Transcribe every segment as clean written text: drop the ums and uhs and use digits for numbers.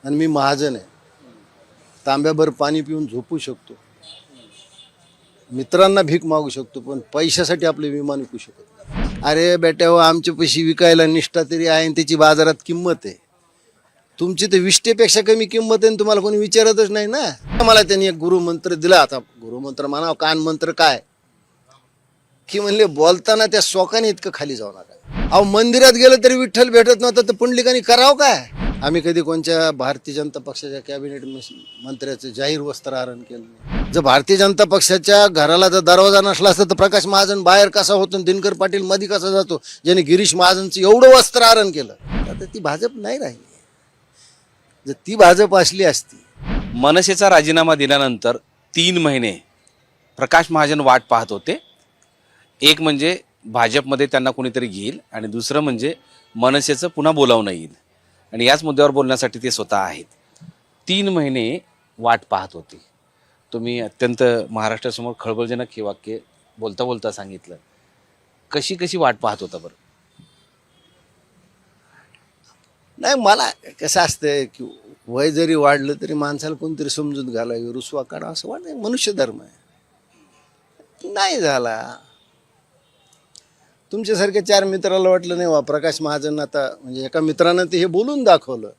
आणि मी महाजन आहे. तांब्याभर पाणी पिऊन झोपू शकतो, मित्रांना भीक मागू शकतो, पण पैशासाठी आपले विमान विकू शकत नाही. अरे बेटा हो, आमच्या पैसे विकायला निष्ठा तरी आहे आणि त्याची बाजारात किंमत आहे. तुमची तर 20पेक्षा कमी किंमत आहे आणि तुम्हाला कोणी विचारतच नाही ना. मला त्यांनी एक गुरुमंत्र दिला. आता गुरुमंत्र म्हणावं कान मंत्र काय की म्हणले बोलताना त्या शोकाने इतकं खाली जाऊ नका. अहो मंदिरात गेलं तरी विठ्ठल भेटत नव्हतं तर पुंडलिकाने करावं काय. आम्ही कधी कोणत्या भारतीय जनता पक्षाच्या कॅबिनेट मंत्र्याचं जाहीर वस्त्रहरण केलं नाही. जर भारतीय जनता पक्षाच्या घराला जर दरवाजा नसला असता तर प्रकाश महाजन बाहेर कसा होतो, दिनकर पाटील मध्ये कसा जातो, ज्याने गिरीश महाजनचं एवढं वस्त्रहरण केलं. आता ती भाजप नाही राहिली. जर ती भाजप असली असती. मनसेचा राजीनामा दिल्यानंतर 3 महिने प्रकाश महाजन वाट पाहत होते. एक म्हणजे भाजपमध्ये त्यांना कोणीतरी घेईल आणि दुसरं म्हणजे मनसेचं पुन्हा बोलावणं येईल आणि याच मुद्द्यावर बोलण्यासाठी ते स्वतः आहेत. 3 महिने वाट पाहत होते. तुम्ही अत्यंत महाराष्ट्रासमोर खळबळजनक हे वाक्य बोलता बोलता सांगितलं. कशी वाट पाहत होता बरं? नाही, मला कसं असतंय की वय जरी वाढलं तरी माणसाला कोणतरी समजूत घालावी, रुसवा काढा असं वाटतं. मनुष्य धर्म आहे. नाही झाला. तुमच्यासारख्या 4 मित्राला वाटलं नाही वा प्रकाश महाजन आता म्हणजे एका मित्रानं ते हे बोलून दाखवलं.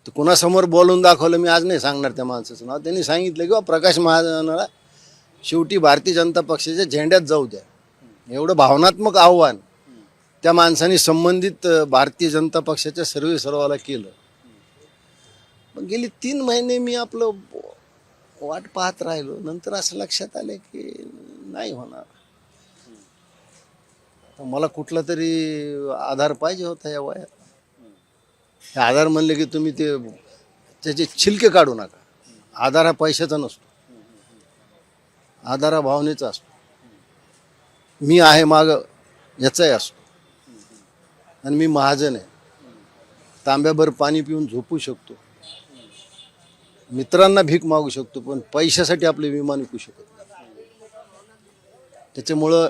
तर कोणासमोर बोलून दाखवलं मी आज नाही सांगणार त्या माणसाचं नाव. त्यांनी सांगितलं की प्रकाश महाजनाला शेवटी भारतीय जनता पक्षाच्या झेंड्यात जाऊ द्या. एवढं भावनात्मक आव्हान त्या माणसाने संबंधित भारतीय जनता पक्षाच्या सर्वाला केलं. पण गेली 3 महिने मी आपलं वाट पाहत राहिलो. नंतर असं लक्षात आलं की नाही होणार. मला कुठला तरी आधार पाहिजे होता या वयात. हे आधार म्हणले की तुम्ही त्याचे छिलके काढू नका. आधार हा पैशाचा नसतो, आधार हा भावनेचा असतो. मी आहे माग याचाही असतो. आणि मी महाजन आहे. तांब्याभर पाणी पिऊन झोपू शकतो, मित्रांना भीक मागू शकतो, पण पैशासाठी आपले विमान विकू शकत नाही. त्याच्यामुळं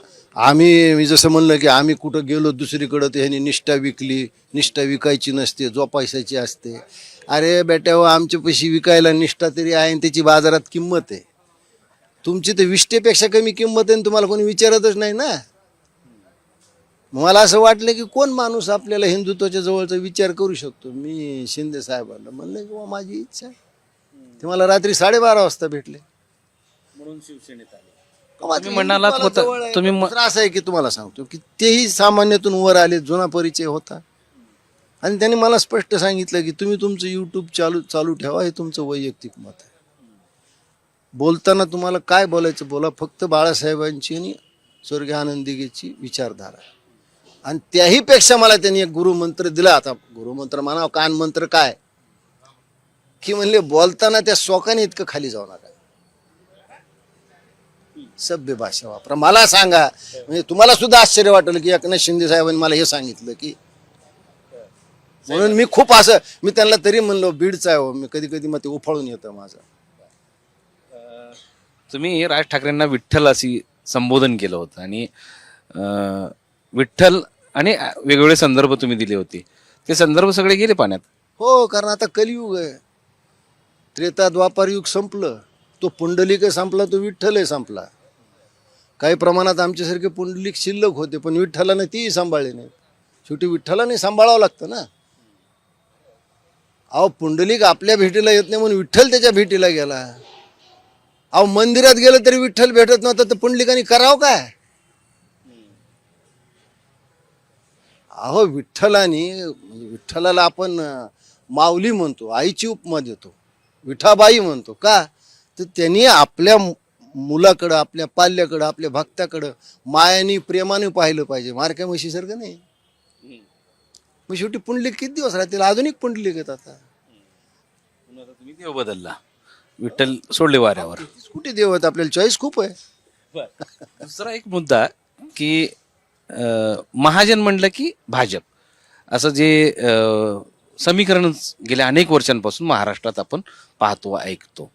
मी जसं म्हणलं की आम्ही कुठं गेलो दुसरीकडं तर ह्यांनी निष्ठा विकली. निष्ठा विकायची नसते, जोपासायची असते. अरे बेटा हो, आमच्या पैसे विकायला निष्ठा तरी आहे आणि त्याची बाजारात किंमत आहे. तुमची तर 20पेक्षा कमी किंमत आहे आणि तुम्हाला कोणी विचारतच नाही ना. मला असं वाटलं की कोण माणूस आपल्याला हिंदुत्वाच्या जवळचा विचार करू शकतो. मी शिंदे साहेबांना म्हणलं की माझी इच्छा आहे. ते मला रात्री 12:30 वाजता भेटले. म्हणून शिवसेनेत आले. तुम्ही म्हणालात होतं तुम्ही असं आहे की तुम्हाला सांगतो की तेही सामान्यातून वर आले, जुना परिचय होता. आणि त्यांनी मला स्पष्ट सांगितलं की तुम्ही तुमचं यूट्यूब चालू ठेवा, हे तुमचं वैयक्तिक मत आहे. बोलताना तुम्हाला काय बोलायचं बोला, फक्त बाळासाहेबांची आणि स्वर्गीय आनंदीची विचारधारा. आणि त्याही पेक्षा मला त्यांनी एक गुरुमंत्र दिला. आता गुरुमंत्र म्हणावं कान मंत्र काय की म्हणले बोलताना त्या शोकाने इतकं खाली जाऊ नका. सभ्य भाषा वापरा. मला सांगा, म्हणजे तुम्हाला सुद्धा आश्चर्य वाटेल की एकनाथ शिंदे साहेबांनी मला हे सांगितलं की. म्हणून मी खूप असं मी त्यांना तरी म्हणलो बीडचा आहे हो मी, कधी कधी मग ते उफाळून येतं माझं. तुम्ही राज ठाकरेंना विठ्ठल अशी संबोधन केलं होतं आणि विठ्ठल आणि वेगवेगळे संदर्भ तुम्ही दिले होते. ते संदर्भ सगळे गेले पाण्यात. हो, कारण आता कलियुग आहे. त्रेता द्वापार युग संपलं. तो पुंडलिक संपला, तो विठ्ठल संपला. काही प्रमाणात आमच्यासारखे पुंडलिक शिल्लक होते, पण विठ्ठलाने तीही सांभाळले नाहीत. शेवटी विठ्ठलाने सांभाळावं लागतं ना. अहो पुंडलिक आपल्या भेटीला येत नाही म्हणून विठ्ठल त्याच्या भेटीला गेला. अहो मंदिरात गेलं तरी विठ्ठल भेटत नव्हता तर पुंडलिकाने करावं काय. अहो विठ्ठलाला आपण माऊली म्हणतो, आईची उपमा देतो, विठाबाई म्हणतो का, तर त्यांनी आपल्या मुलाकडं, आपल्या पाल्याकडं, आपल्या भक्ताकडं मायानी प्रेमाने पाहिलं पाहिजे. मारक्या म्हशीसारखं नाही. मग शेवटी पुंडलिक किती दिवस राहतील. अजून एक पुंडलिक येत आता. तुम्ही देव बदलला, विठ्ठल सोडले वाऱ्यावर. कुठे देव आहेत, आपल्याला चॉईस खूप आहे. दुसरा एक मुद्दा की महाजन म्हणलं की भाजप असं जे समीकरण गेल्या अनेक वर्षांपासून महाराष्ट्रात आपण पाहतो ऐकतो.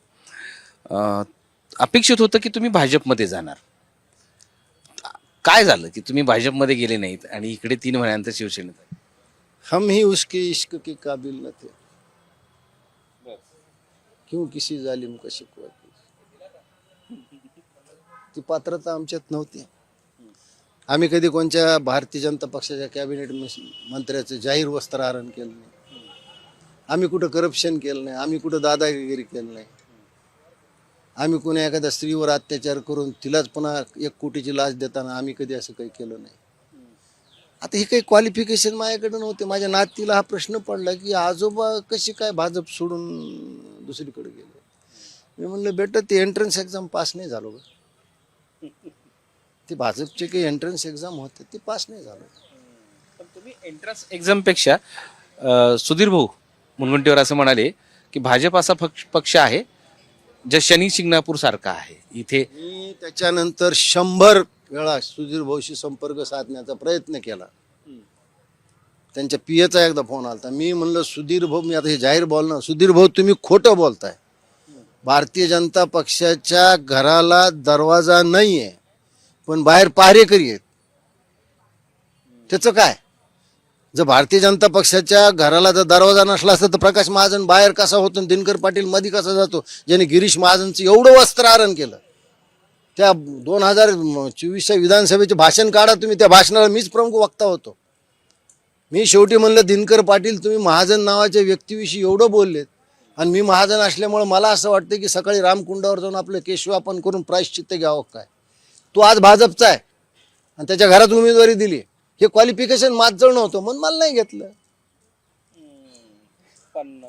अपेक्षित होतं की तुम्ही भाजपमध्ये जाणार. काय झालं की तुम्ही भाजपमध्ये गेले नाहीत आणि इकडे 3 महिन्यानंतर शिवसेनेत? हम ही उसके इश्क के काबिल न थे. क्यों किसी जालिम का शिकवा ती पात्रता आमच्यात नव्हती. आम्ही कधी कोणत्या भारतीय जनता पक्षाच्या कॅबिनेट मंत्र्याचं जाहीर वस्त्रहरण केलं नाही. आम्ही कुठं करप्शन केलं नाही. आम्ही कुठं दादागिरी केलं नाही. आम्ही कोणी एखाद्या स्त्रीवर अत्याचार करून तिलाच पुन्हा 1 कोटीची लाच देताना आम्ही कधी असं काही केलं नाही. आता हे काही क्वालिफिकेशन माझ्याकडे नव्हते. माझ्या नातीला हा प्रश्न पडला की आजोबा कशी काय भाजप सोडून दुसरीकडे गेले. मी म्हणलं बेटा ते एंट्रन्स एक्झाम पास नाही झालो ग. ते भाजपचे काही एंट्रन्स एक्झाम होते ते पास नाही झालो. पण तुम्ही एंट्रन्स एक्झाम पेक्षा सुधीर भाऊ मुनगंटीवार असं म्हणाले की भाजप असा पक्ष आहे जे शनी शिंगणापूर सारखा आहे. इथे मी त्याच्यानंतर 100 वेळा सुधीर भाऊशी संपर्क साधण्याचा प्रयत्न केला. त्यांच्या पियेचा एकदा फोन आला. मी म्हणलं सुधीर भाऊ, मी आता हे जाहीर बोलणार, सुधीर भाऊ तुम्ही खोटं बोलताय. भारतीय जनता पक्षाच्या घराला दरवाजा नाहीये पण बाहेर पहारेकरी आहेत. त्याचं काय? जर भारतीय जनता पक्षाच्या घराला जर दरवाजा नसला असता तर प्रकाश महाजन बाहेर कसा होतो, दिनकर पाटील मध्ये कसा जातो, ज्याने गिरीश महाजनचं एवढं वस्त्रहरण केलं. त्या 2024च्या विधानसभेचे भाषण काढा तुम्ही, त्या भाषणाला मीच प्रमुख वक्ता होतो. मी शेवटी म्हणलं दिनकर पाटील तुम्ही महाजन नावाच्या व्यक्तीविषयी एवढं बोललेत आणि मी महाजन असल्यामुळे मला असं वाटतं की सकाळी रामकुंडावर जाऊन आपलं केशवापन करून प्रायश्चित्त घ्यावं काय. तो आज भाजपचा आहे आणि त्याच्या घरात उमेदवारी दिली. हे क्वालिफिकेशन माझजवळ नव्हतं म्हणून मला नाही घेतलं. पण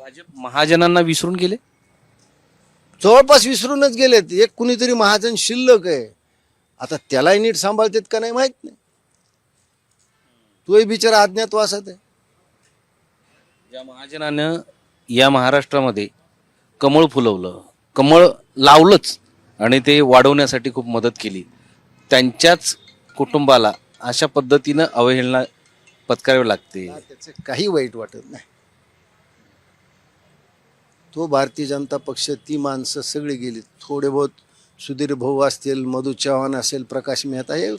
भाजप महाजनांना विसरून गेले. जवळपास विसरूनच गेलेत. एक कुणीतरी महाजन शिल्लक आहे. आता त्यालाही नीट सांभाळतात का नाही माहित नाही. तोही बिचारा अज्ञातवासात आहे. ज्या महाजनानं या महाराष्ट्रामध्ये कमळ फुलवलं, कमळ लावलंच आणि ते वाढवण्यासाठी खूप मदत केली, त्यांच्याच कुटुंबाला अशा पद्धतीनं अवहेलना पत्करावी लागते. त्याचं काही वाईट वाटत नाही. तो भारतीय जनता पक्ष, ती माणसं सगळी गेली. थोडे बहुत सुधीर भाऊ असतील, मधु चव्हाण असेल, प्रकाश मेहता हे,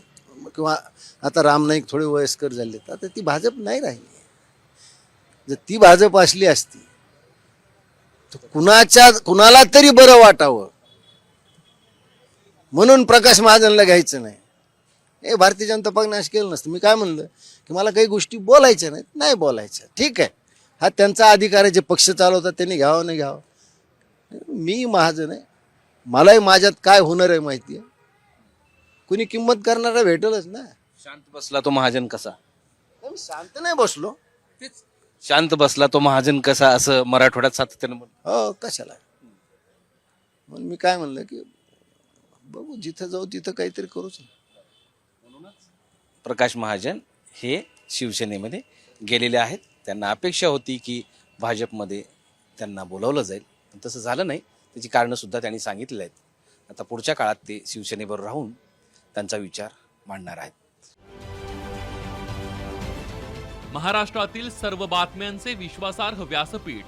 किंवा आता राम नाईक थोडे वयस्कर झालेत. आता ती भाजप नाही राहिली. जर ती भाजप असली असती तर कुणाला तरी बरं वाटावं म्हणून प्रकाश महाजनला घ्यायचं नाही. हे भारतीय जनता पक्षाने असं केलं नसतं. मी काय म्हणलं की मला काही गोष्टी बोलायच्या नाहीत, नाही बोलायच्या, ठीक आहे, हा त्यांचा अधिकार आहे. जे पक्ष चालवतात त्यांनी घ्यावं नाही घ्यावं. मी महाजन आहे, मलाही माझ्यात काय होणार आहे माहिती आहे. कुणी किंमत करणारा भेटलच ना. शांत बसला तो महाजन कसा. मी शांत नाही बसलो. शांत बसला तो महाजन कसा असं मराठवाड्यात सातत्यानं हो कशाला. म्हणून मी काय म्हणलं की बघू जिथं जाऊ तिथं काहीतरी करूच. प्रकाश महाजन हे शिवसेनेमध्ये गेलेले आहेत. त्यांना अपेक्षा होती की भाजपमध्ये त्यांना बोलावलं जाईल, पण तसं झालं नाही. त्याची कारणं सुद्धा त्यांनी सांगितलेली आहेत. आता पुढच्या काळात ते शिवसेनेबरोबर राहून त्यांचा विचार मांडणार आहेत. महाराष्ट्रातील सर्व बातम्यांचे विश्वासार्ह व्यासपीठ,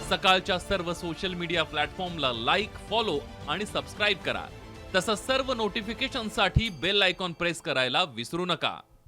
सकाळच्या सर्व सोशल मीडिया प्लॅटफॉर्मला लाईक, फॉलो आणि सबस्क्राईब करा. तसंच सर्व नोटिफिकेशनसाठी बेल आयकॉन प्रेस करायला विसरू नका.